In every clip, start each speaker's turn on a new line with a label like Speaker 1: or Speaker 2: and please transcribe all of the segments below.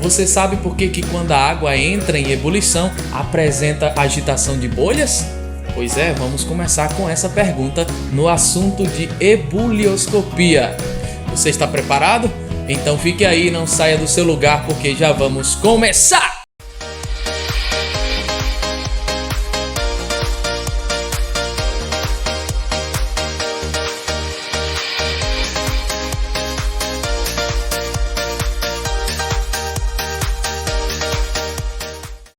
Speaker 1: Você sabe por que quando a água entra em ebulição apresenta agitação de bolhas? Pois é, vamos começar com essa pergunta no assunto de ebulioscopia. Você está preparado? Então fique aí e não saia do seu lugar porque já vamos começar!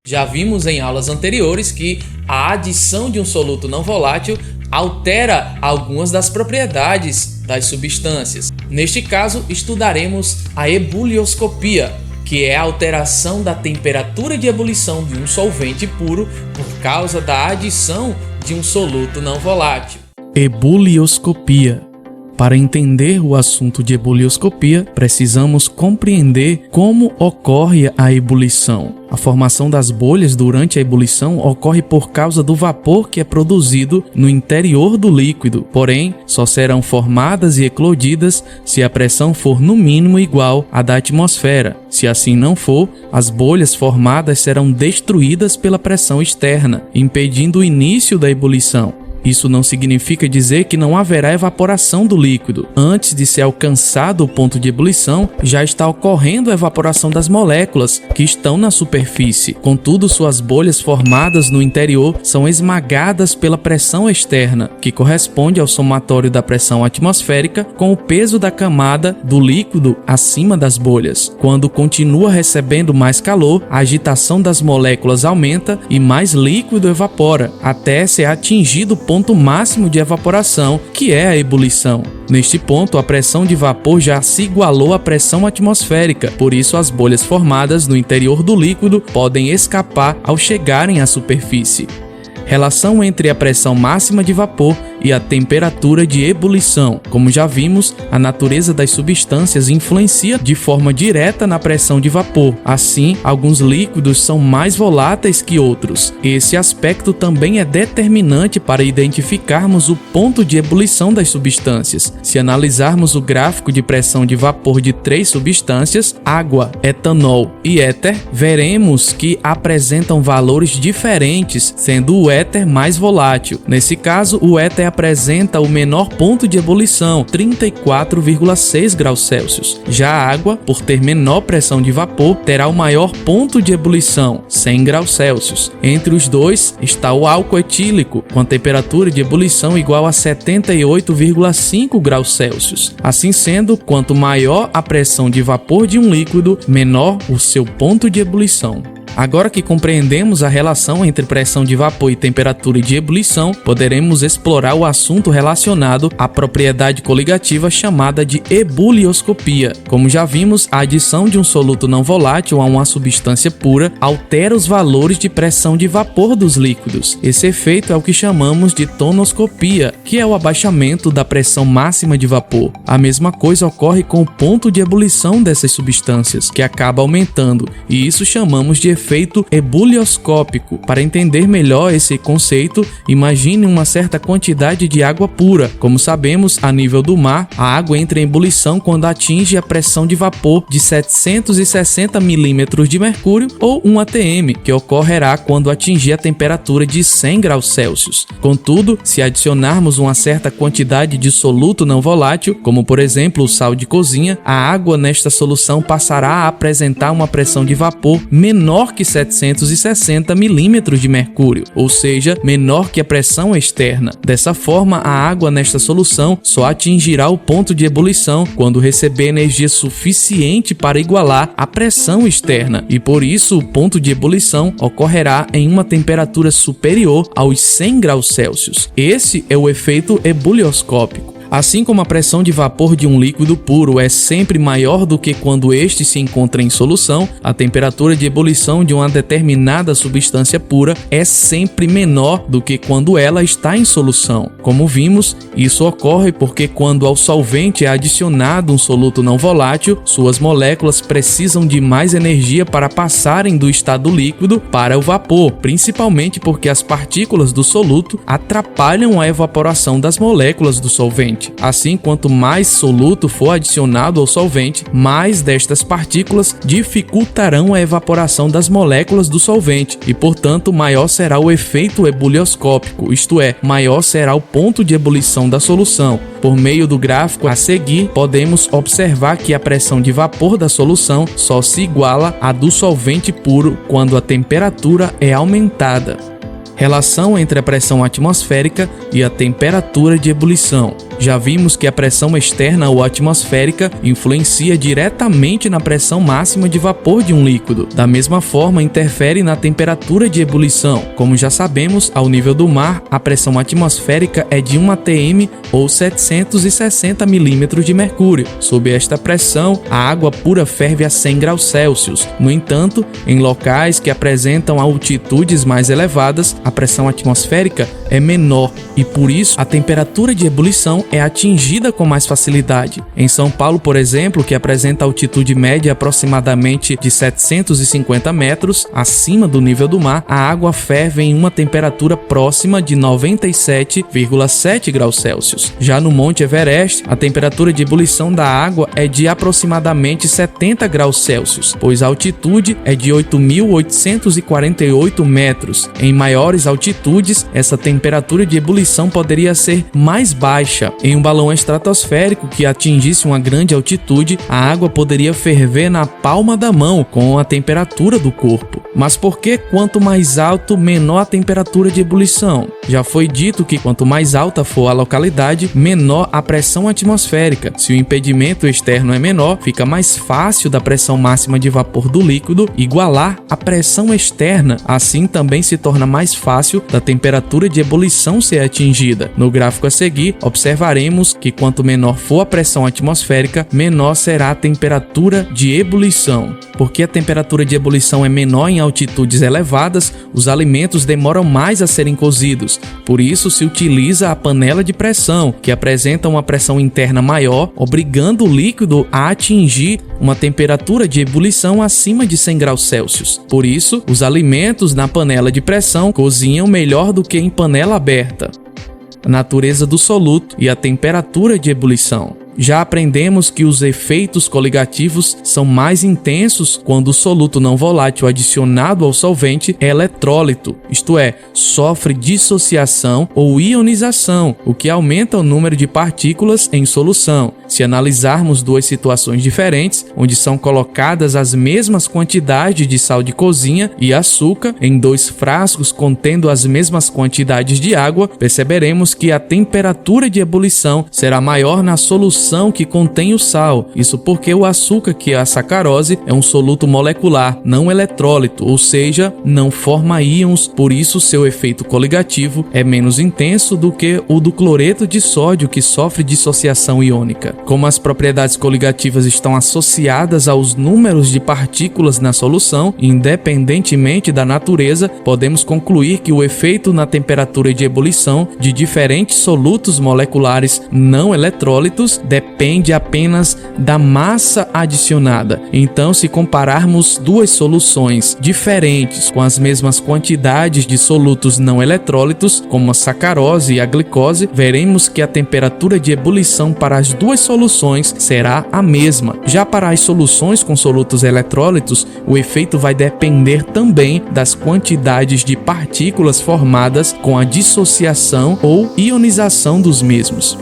Speaker 1: Já vimos em aulas anteriores que a adição de um soluto não volátil altera algumas das propriedades das substâncias. Neste caso, estudaremos a ebulioscopia, que é a alteração da temperatura de ebulição de um solvente puro por causa da adição de um soluto não volátil.
Speaker 2: Ebulioscopia. Para entender o assunto de ebulioscopia, precisamos compreender como ocorre a ebulição. A formação das bolhas durante a ebulição ocorre por causa do vapor que é produzido no interior do líquido, porém, só serão formadas e eclodidas se a pressão for no mínimo igual à da atmosfera. Se assim não for, as bolhas formadas serão destruídas pela pressão externa, impedindo o início da ebulição. Isso não significa dizer que não haverá evaporação do líquido. Antes de ser alcançado o ponto de ebulição, já está ocorrendo a evaporação das moléculas que estão na superfície. Contudo, suas bolhas formadas no interior são esmagadas pela pressão externa, que corresponde ao somatório da pressão atmosférica com o peso da camada do líquido acima das bolhas. Quando continua recebendo mais calor, a agitação das moléculas aumenta e mais líquido evapora, até ser atingido o ponto máximo de evaporação, que é a ebulição. Neste ponto, a pressão de vapor já se igualou à pressão atmosférica, por isso as bolhas formadas no interior do líquido podem escapar ao chegarem à superfície. Relação entre a pressão máxima de vapor e a temperatura de ebulição. Como já vimos, a natureza das substâncias influencia de forma direta na pressão de vapor. Assim, alguns líquidos são mais voláteis que outros. Esse aspecto também é determinante para identificarmos o ponto de ebulição das substâncias. Se analisarmos o gráfico de pressão de vapor de 3 substâncias, água, etanol e éter, veremos que apresentam valores diferentes, sendo o éter mais volátil. Nesse caso, o éter apresenta o menor ponto de ebulição, 34,6 graus Celsius. Já a água, por ter menor pressão de vapor, terá o maior ponto de ebulição, 100 graus Celsius. Entre os dois está o álcool etílico, com a temperatura de ebulição igual a 78,5 graus Celsius. Assim sendo, quanto maior a pressão de vapor de um líquido, menor o seu ponto de ebulição. Agora que compreendemos a relação entre pressão de vapor e temperatura de ebulição, poderemos explorar o assunto relacionado à propriedade coligativa chamada de ebulioscopia. Como já vimos, a adição de um soluto não volátil a uma substância pura altera os valores de pressão de vapor dos líquidos. Esse efeito é o que chamamos de tonoscopia, que é o abaixamento da pressão máxima de vapor. A mesma coisa ocorre com o ponto de ebulição dessas substâncias, que acaba aumentando, e isso chamamos de efeito ebulioscópico. Para entender melhor esse conceito, imagine uma certa quantidade de água pura. Como sabemos, a nível do mar, a água entra em ebulição quando atinge a pressão de vapor de 760 milímetros de mercúrio ou 1 atm, que ocorrerá quando atingir a temperatura de 100 graus Celsius. Contudo, se adicionarmos uma certa quantidade de soluto não volátil, como por exemplo o sal de cozinha, a água nesta solução passará a apresentar uma pressão de vapor menor que 760 milímetros de mercúrio, ou seja, menor que a pressão externa. Dessa forma, a água nesta solução só atingirá o ponto de ebulição quando receber energia suficiente para igualar a pressão externa, e por isso o ponto de ebulição ocorrerá em uma temperatura superior aos 100 graus Celsius. Esse é o efeito ebulioscópico. Assim como a pressão de vapor de um líquido puro é sempre maior do que quando este se encontra em solução, a temperatura de ebulição de uma determinada substância pura é sempre menor do que quando ela está em solução. Como vimos, isso ocorre porque quando ao solvente é adicionado um soluto não volátil, suas moléculas precisam de mais energia para passarem do estado líquido para o vapor, principalmente porque as partículas do soluto atrapalham a evaporação das moléculas do solvente. solvente. Assim, quanto mais soluto for adicionado ao solvente, mais destas partículas dificultarão a evaporação das moléculas do solvente e, portanto, maior será o efeito ebulioscópico, isto é, maior será o ponto de ebulição da solução. Por meio do gráfico a seguir, podemos observar que a pressão de vapor da solução só se iguala à do solvente puro quando a temperatura é aumentada. Relação entre a pressão atmosférica e a temperatura de ebulição. Já vimos que a pressão externa ou atmosférica influencia diretamente na pressão máxima de vapor de um líquido. Da mesma forma, interfere na temperatura de ebulição. Como já sabemos, ao nível do mar, a pressão atmosférica é de 1 atm ou 760 milímetros de mercúrio. Sob esta pressão, a água pura ferve a 100 graus Celsius. No entanto, em locais que apresentam altitudes mais elevadas, a pressão atmosférica é menor e, por isso, a temperatura de ebulição é atingida com mais facilidade. Em São Paulo, por exemplo, que apresenta altitude média aproximadamente de 750 metros acima do nível do mar, a água ferve em uma temperatura próxima de 97,7 graus Celsius. Já no Monte Everest, a temperatura de ebulição da água é de aproximadamente 70 graus Celsius, pois a altitude é de 8.848 metros. Em maiores altitudes, essa temperatura de ebulição poderia ser mais baixa. Em um balão estratosférico que atingisse uma grande altitude, a água poderia ferver na palma da mão com a temperatura do corpo. Mas por que quanto mais alto, menor a temperatura de ebulição? Já foi dito que quanto mais alta for a localidade, menor a pressão atmosférica. Se o impedimento externo é menor, fica mais fácil da pressão máxima de vapor do líquido igualar a pressão externa. Assim também se torna mais fácil da temperatura de ebulição ser atingida. No gráfico a seguir, observaremos que quanto menor for a pressão atmosférica, menor será a temperatura de ebulição. Porque a temperatura de ebulição é menor em altitudes elevadas, os alimentos demoram mais a serem cozidos. Por isso se utiliza a panela de pressão, que apresenta uma pressão interna maior, obrigando o líquido a atingir uma temperatura de ebulição acima de 100 graus Celsius. Por isso, os alimentos na panela de pressão cozinham melhor do que em panela aberta. A natureza do soluto e a temperatura de ebulição. Já aprendemos que os efeitos coligativos são mais intensos quando o soluto não volátil adicionado ao solvente é eletrólito, isto é, sofre dissociação ou ionização, o que aumenta o número de partículas em solução. Se analisarmos duas situações diferentes, onde são colocadas as mesmas quantidades de sal de cozinha e açúcar em dois frascos contendo as mesmas quantidades de água, perceberemos que a temperatura de ebulição será maior na solução que contém o sal. Isso porque o açúcar, que é a sacarose, é um soluto molecular, não eletrólito, ou seja, não forma íons, por isso seu efeito coligativo é menos intenso do que o do cloreto de sódio, que sofre dissociação iônica. Como as propriedades coligativas estão associadas aos números de partículas na solução, independentemente da natureza, podemos concluir que o efeito na temperatura de ebulição de diferentes solutos moleculares não eletrólitos depende apenas da massa adicionada. Então, se compararmos duas soluções diferentes com as mesmas quantidades de solutos não eletrólitos, como a sacarose e a glicose, veremos que a temperatura de ebulição para as duas soluções será a mesma. Já para as soluções com solutos eletrólitos, o efeito vai depender também das quantidades de partículas formadas com a dissociação ou ionização dos mesmos.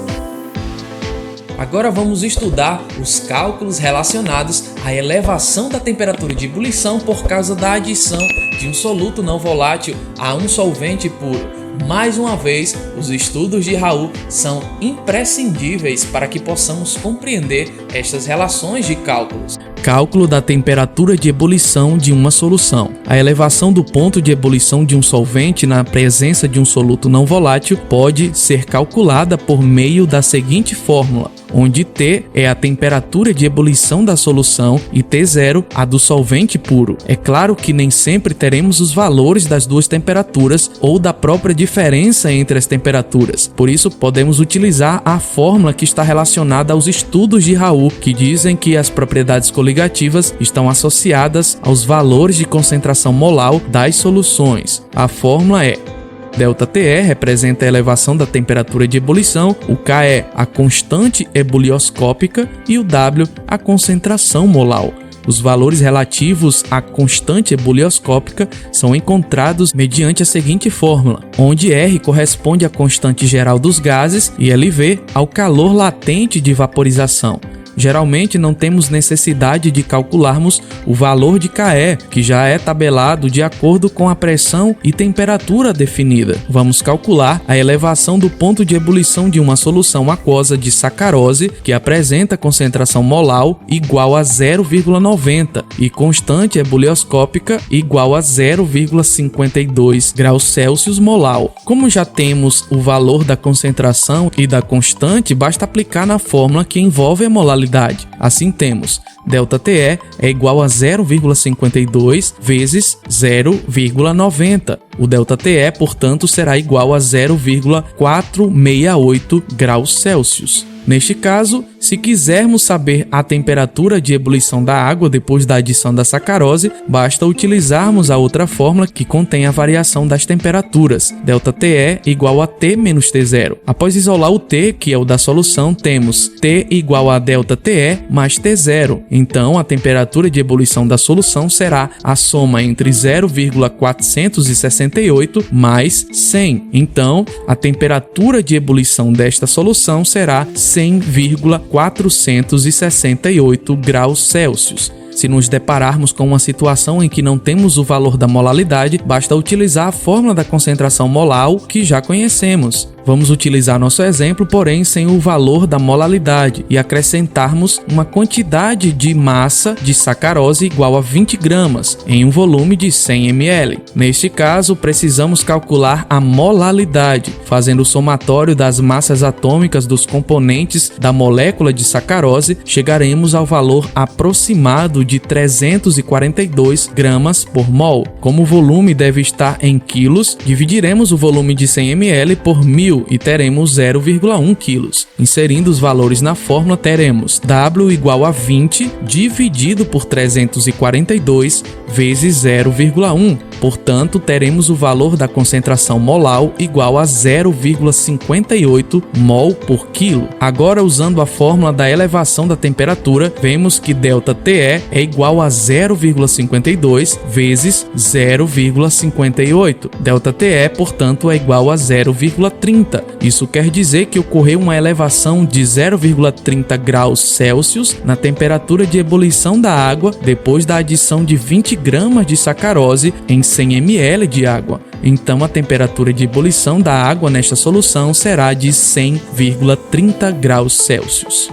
Speaker 1: Agora vamos estudar os cálculos relacionados à elevação da temperatura de ebulição por causa da adição de um soluto não volátil a um solvente puro. Mais uma vez, os estudos de Raoult são imprescindíveis para que possamos compreender estas relações de cálculos.
Speaker 2: Cálculo da temperatura de ebulição de uma solução. A elevação do ponto de ebulição de um solvente na presença de um soluto não volátil pode ser calculada por meio da seguinte fórmula, onde T é a temperatura de ebulição da solução e T0 a do solvente puro. É claro que nem sempre teremos os valores das duas temperaturas ou da própria diferença entre as temperaturas. Por isso, podemos utilizar a fórmula que está relacionada aos estudos de Raoult, que dizem que as propriedades coligativas estão associadas aos valores de concentração molar das soluções. A fórmula é ΔTE representa a elevação da temperatura de ebulição, o KE a constante ebulioscópica e o W a concentração molar. Os valores relativos à constante ebulioscópica são encontrados mediante a seguinte fórmula, onde R corresponde à constante geral dos gases e LV ao calor latente de vaporização. Geralmente não temos necessidade de calcularmos o valor de KE, que já é tabelado de acordo com a pressão e temperatura definida. Vamos calcular a elevação do ponto de ebulição de uma solução aquosa de sacarose que apresenta concentração molar igual a 0,90 e constante ebulioscópica igual a 0,52 graus Celsius molar. Como já temos o valor da concentração e da constante, basta aplicar na fórmula que envolve a molaridade. Assim temos ΔTE é igual a 0,52 vezes 0,90. O ΔTE, portanto, será igual a 0,468 graus Celsius. Neste caso, se quisermos saber a temperatura de ebulição da água depois da adição da sacarose, basta utilizarmos a outra fórmula que contém a variação das temperaturas, ΔTE igual a T menos T0. Após isolar o T, que é o da solução, temos T igual a ΔTE mais T0. Então, a temperatura de ebulição da solução será a soma entre 0,468 mais 100. Então, a temperatura de ebulição desta solução será 100,468 graus Celsius. Se nos depararmos com uma situação em que não temos o valor da molaridade, basta utilizar a fórmula da concentração molar que já conhecemos. Vamos utilizar nosso exemplo, porém sem o valor da molaridade, e acrescentarmos uma quantidade de massa de sacarose igual a 20 gramas em um volume de 100 ml. Neste caso, precisamos calcular a molaridade, fazendo o somatório das massas atômicas dos componentes da molécula de sacarose, chegaremos ao valor aproximado de 342 gramas por mol. Como o volume deve estar em quilos, dividiremos o volume de 100 ml por 1000 e teremos 0,1 kg. Inserindo os valores na fórmula, teremos W igual a 20 dividido por 342 vezes 0,1. Portanto, teremos o valor da concentração molar igual a 0,58 mol por quilo. Agora, usando a fórmula da elevação da temperatura, vemos que ΔTE é igual a 0,52 vezes 0,58. ΔTE, portanto, é igual a 0,30. Isso quer dizer que ocorreu uma elevação de 0,30 graus Celsius na temperatura de ebulição da água depois da adição de 20 gramas de sacarose em 100 ml de água. Então, a temperatura de ebulição da água nesta solução será de 100,30 graus Celsius.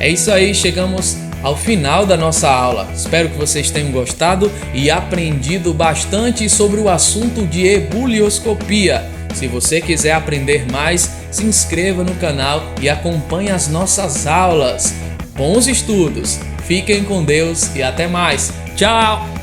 Speaker 1: É isso aí, chegamos ao final da nossa aula. Espero que vocês tenham gostado e aprendido bastante sobre o assunto de ebulioscopia. Se você quiser aprender mais, se inscreva no canal e acompanhe as nossas aulas. Bons estudos, fiquem com Deus e até mais. Tchau!